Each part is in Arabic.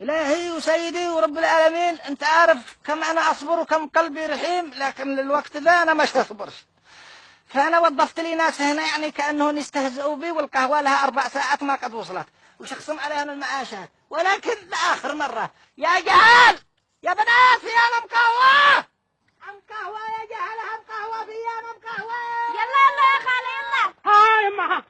إلهي وسيدي ورب العالمين، أنت عارف كم أنا أصبر وكم قلبي رحيم، لكن للوقت ذا أنا مش أصبرش. فأنا وظفت لي ناس هنا يعني كأنهم يستهزئوا بي، والقهوة لها 4 ساعات ما قد وصلت، وشخصم عليهم المعاشات، ولكن لآخر مرة يا جهال يا بنات في أنا مقهوة، أم قهوة يا جهال، أم قهوة في أنا مقهوة. يلا يلا يا خالي يلا. هاي ما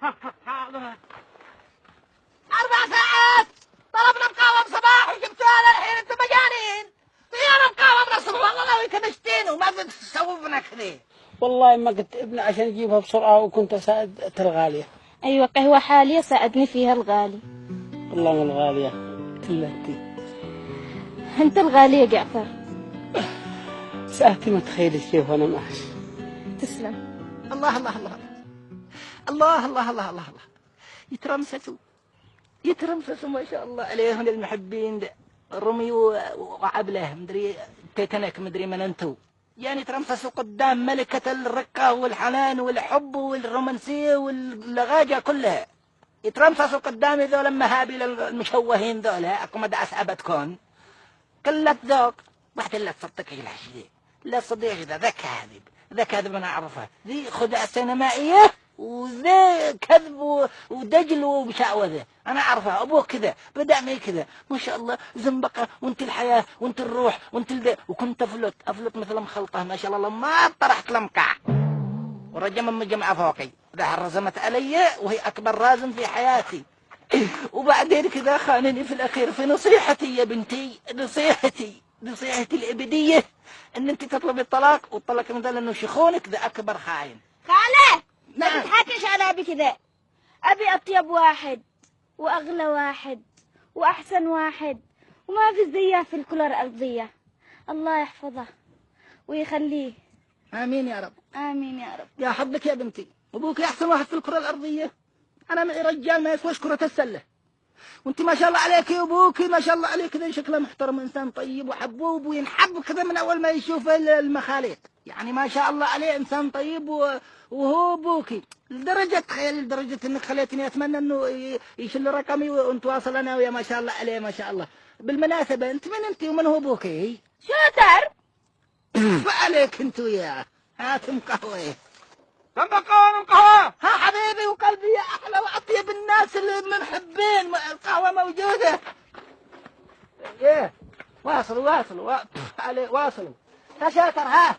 4 ساعات طلبنا مقاوم صباح وجبتوها للحين، انتم مجانين. انا مقاوم من الصبح والله لو كنشتين وما تسووا بنا كذا. والله ما قلت ابن عشان اجيبها بسرعة وكنت اساعد الغالية. ايوه قهوة حالية ساعدني فيها الغالي. والله ما الغالية تلتي. انت الغالي يا جعفر. ساعتي ما تخيل كيف وانا معك. تسلم. الله الله الله الله الله الله الله الله يترمسسوا ما شاء الله عليهم المحبين رمي وعبله مدري تيتانيك مدري من انتو، يعني ترمسسوا قدام ملكة الرقة والحنان والحب والرومانسية واللغاجة كلها، يترمسسوا قدامي ذول المهابل المشوهين ذولا. اكو مدى اسعبتكم كلت ذوق واحدة لا تصدق الى شيء، لا صديق ذا كاذب انا اعرفه، ذي خدعة سينمائية وذا كذب ودجل ومشعوذة انا اعرفها. ابوه كذا بدأ معي كذا ما شاء الله زنبقة، وانت الحياة وانت الروح وانت البيت، وكنت افلت مثل مخلطة ما شاء الله لما طرحت لمقع ورجم من جمعة فوقي، ذا رزمت علي وهي اكبر رازم في حياتي. وبعدين كذا خانني في الاخير في نصيحتي يا بنتي، نصيحتي الابدية ان انت تطلبي الطلاق، والطلاق من ذا لانه شيخونك ذا اكبر خاين. خالة ما نعم. تضحكش على ابي كذا، ابي اطيب واحد واغلى واحد واحسن واحد، وما في زيه في الكرة الارضية. الله يحفظه ويخليه. امين يا رب. امين يا رب. يا حظك يا بنتي، ابوك احسن واحد في الكرة الارضية. انا معي رجال ما يسواش كرة السلة، وانت ما شاء الله عليك يا ابوك ما شاء الله عليك كذا شكله محترم، انسان طيب وحبوب وينحب كذا من اول ما يشوف المخاليق، يعني ما شاء الله عليه انسان طيب وهو ابوكي لدرجة تخيل لدرجة انك خليتني اتمنى انه يشل رقمي ونتواصل انا ويا ما شاء الله عليه ما شاء الله. بالمناسبة انت من انت ومن هو ابوكي؟ شاطر. فعليك انت وياه. هاتم قهوة. كم قهوة؟ ها حبيبي وقلبي يا احلى واطيب الناس اللي منحبين، القهوة موجودة. ايه واصلوا عليه واصلوا. يا شاطر ها